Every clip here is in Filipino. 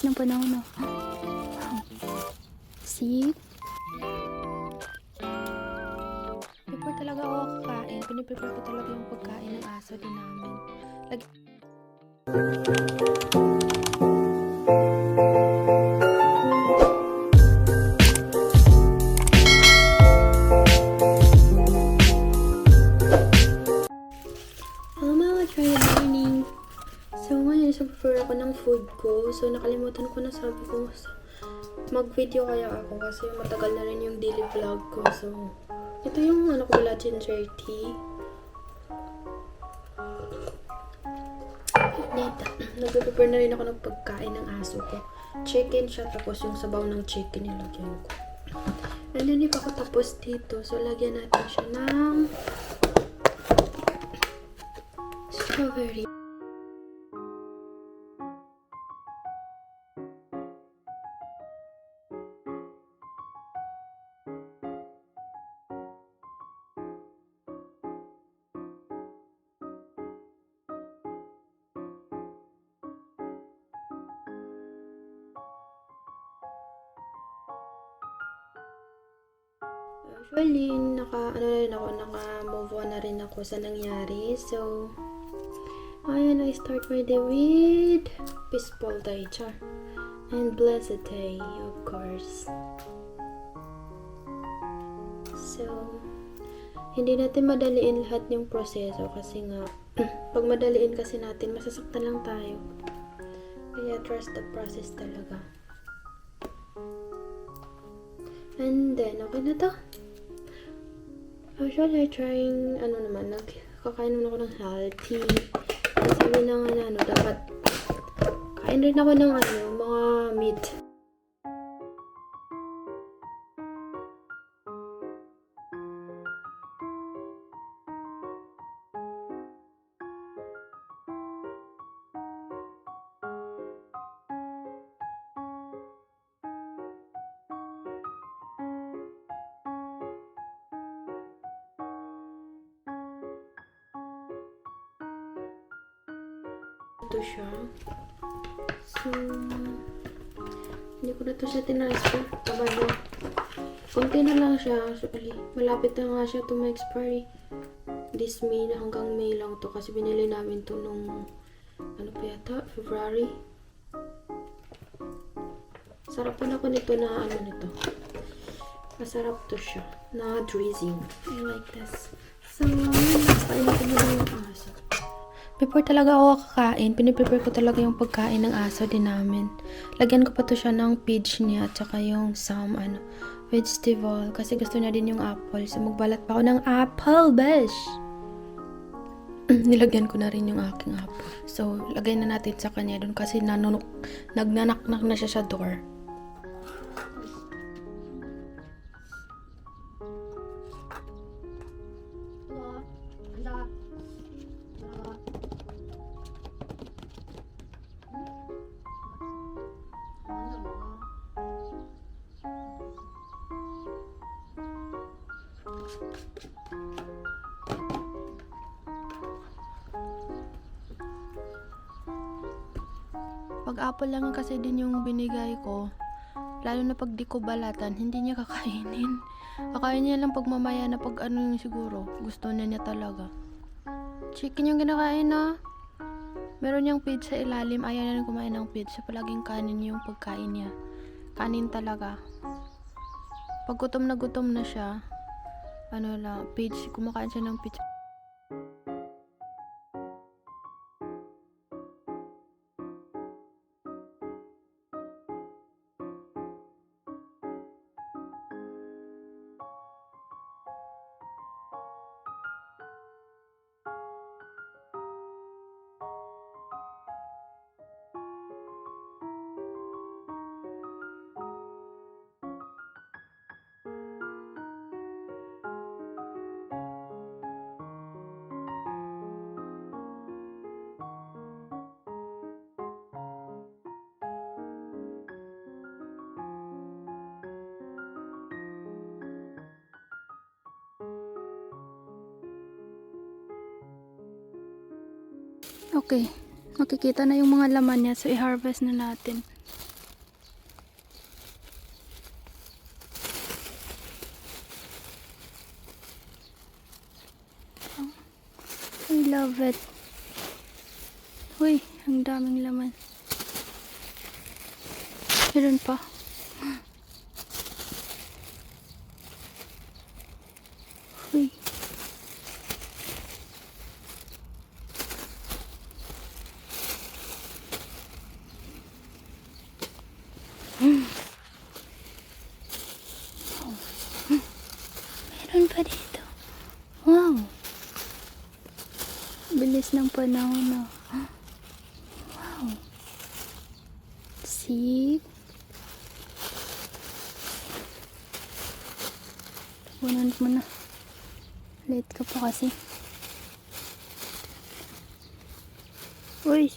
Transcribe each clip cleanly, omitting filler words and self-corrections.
ng panahon na. See? Before talaga ako kakain, piniprepare ko talaga yung pagkain ng aso din namin. Hello mga good morning! So ngayon, prepare ako ng food ko. So nakalimutan ko na, sabi ko mag-video kaya ako kasi matagal na rin yung daily vlog ko. So ito yung pala, ginger tea. Nag-prepare na rin ako ng pagkain ng aso ko. Chicken siya, tapos yung sabaw ng chicken nilagyan ko. And then if ako tapos dito, so lagyan natin siya ng strawberry. Usually, naka-move on na rin ako sa nangyari. So, ayan, I start my day with peaceful day, char. And blessed day, of course. So, hindi natin madaliin lahat yung proseso kasi nga, pag madaliin kasi natin, masasaktan lang tayo. Kaya trust the process talaga. And then, okay na to. Usually, trying, kakain naman ako ng healthy. Sabi na nga dapat kain rin ako ng mga meat. Ito siya. So, hindi ko na ito siya tinransfer. Kabalo. Konti na lang siya. Actually, malapit na nga siya to my expiry. This May na, hanggang May lang to kasi binili namin to nung February. Sarap pa na ako nito na nito. Masarap to siya. Na drizzing. I like this. So, kain ko muna yung aso. Before talaga ako kakain, piniprepare ko talaga yung pagkain ng aso din namin. Lagyan ko pa to siya ng peach niya at saka yung some vegetable kasi gusto niya din yung apple. So magbalat pa ako ng apple, besh! Nilagyan ko na rin yung aking apple. So lagay na natin sa kanya doon kasi nagnanaknak na siya sa door. Pag apple lang kasi din yung binigay ko, lalo na pag di ko balatan, hindi niya kakainin. Kakain niya lang pag mamaya na pag yung siguro, gusto niya talaga. Chicken yung kinakain na. Meron yung feed sa ilalim, ayaw na rin kumain ng feed. So palaging kanin yung pagkain niya. Kanin talaga. Pag gutom na siya, feed, kumakain siya ng feed. Okay, makikita na yung mga laman niya, so i-harvest na natin. love it. Uy, ang daming laman. Meron pa. Uy. Meron pa dito. Wow. Bilis ng panahon na. Wow. See? Tapunan mo na. Late ka pa kasi. Uy.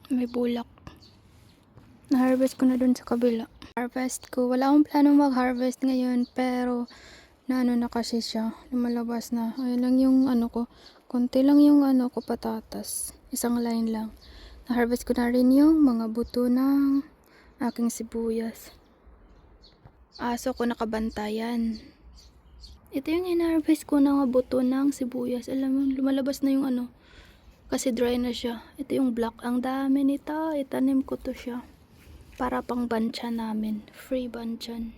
May bulak. Na-harvest ko na dun sa kabila. Harvest ko. Wala akong planong mag-harvest ngayon, pero naano na kasi siya. Lumalabas na. Ayun lang yung ano ko. Konti lang yung ano ko, patatas. Isang line lang. Na-harvest ko na rin yung mga buto ng aking sibuyas. Aso ko nakabantayan. Ito yung in-harvest ko na mga buto ng sibuyas. Alam mo, lumalabas na yung ano. Kasi dry na siya. Ito yung black. Ang dami nito. Itanim ko to siya. Para pang banchan namin. Free banchan.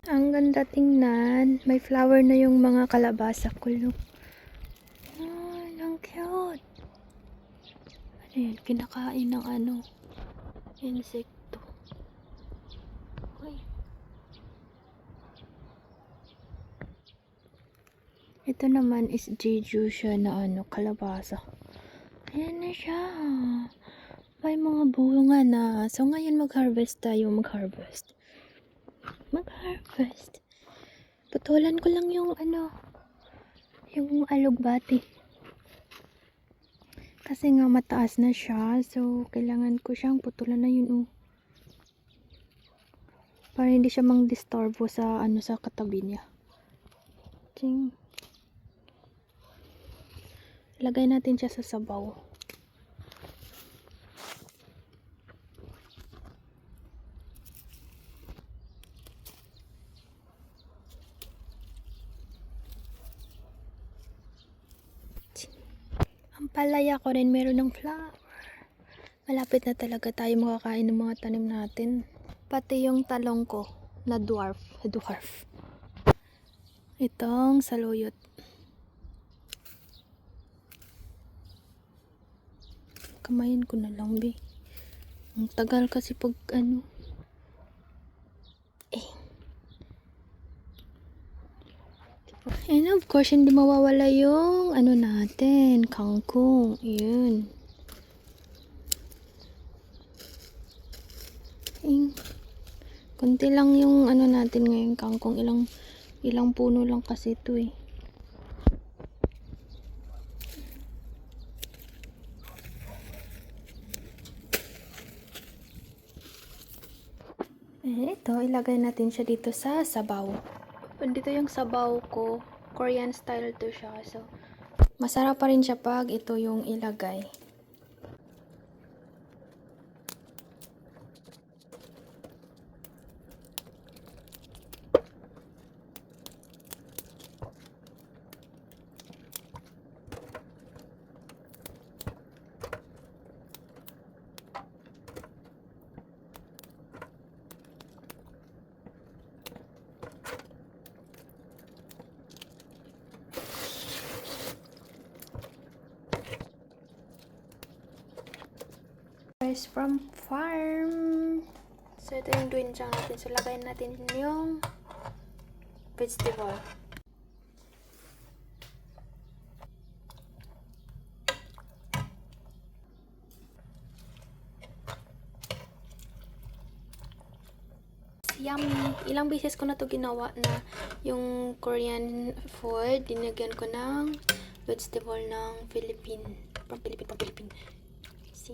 Ang ganda tingnan. May flower na yung mga kalabasa ko. Look. Oh, ang cute. Ano yun? Kinakain ng ano? Insekto. Uy. Ito naman is jeju siya na ano, kalabasa. Ayan na siya. May mga bunga na. So, ngayon mag-harvest tayo. Mag-harvest. Putulan ko lang yung ano, yung alugbati. Kasi nga mataas na siya. So, kailangan ko siyang putulan na yun. Oh. Para hindi siya mang-disturbo sa ano, sa katabi niya. Ting. Lagay natin siya sa sabaw. Ang palaya ko rin meron ng flower. Malapit na talaga tayo makakain ng mga tanim natin. Pati yung talong ko na dwarf. Itong saluyot. Kamayin ko na lang, be. Ang tagal kasi pag ano. And of course, hindi mawawala yung ano natin, kangkong. Yun. Kunti lang yung ano natin ngayon, kangkong. Ilang puno lang kasi ito eh. Ito, ilagay natin siya dito sa sabaw. Dito yung sabaw ko. Korean style to siya. So, masarap pa rin siya pag ito yung ilagay. From farm. So, ito yung doenjang natin. So, lagayin natin yung vegetable. Yummy! Ilang beses ko na to ginawa na yung Korean food. Dinagyan ko ng vegetable ng Philippine. From Philippine. See?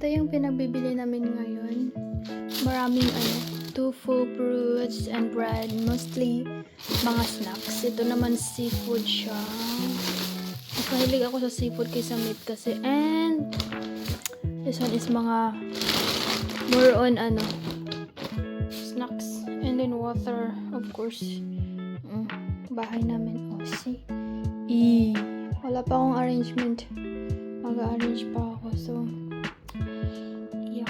ito yung pinagbibili namin ngayon. Maraming tofu, fruits, and bread. Mostly mga snacks. Ito naman seafood siya. Mas mahilig ako sa seafood kaysa meat kasi. And this one is mga more on snacks. And then water, of course. Bahay namin. Oh, see? Wala pa akong arrangement. Mag-arrange pa ako. So, yeah.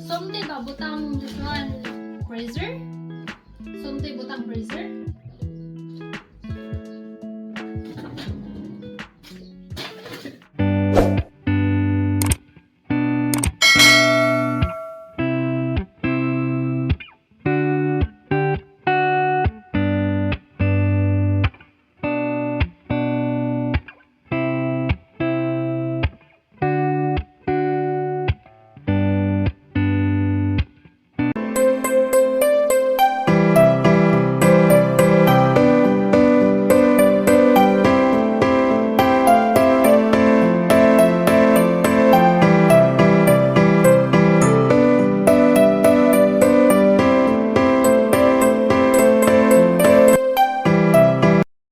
Someday ba butang this one freezer? Someday butang freezer?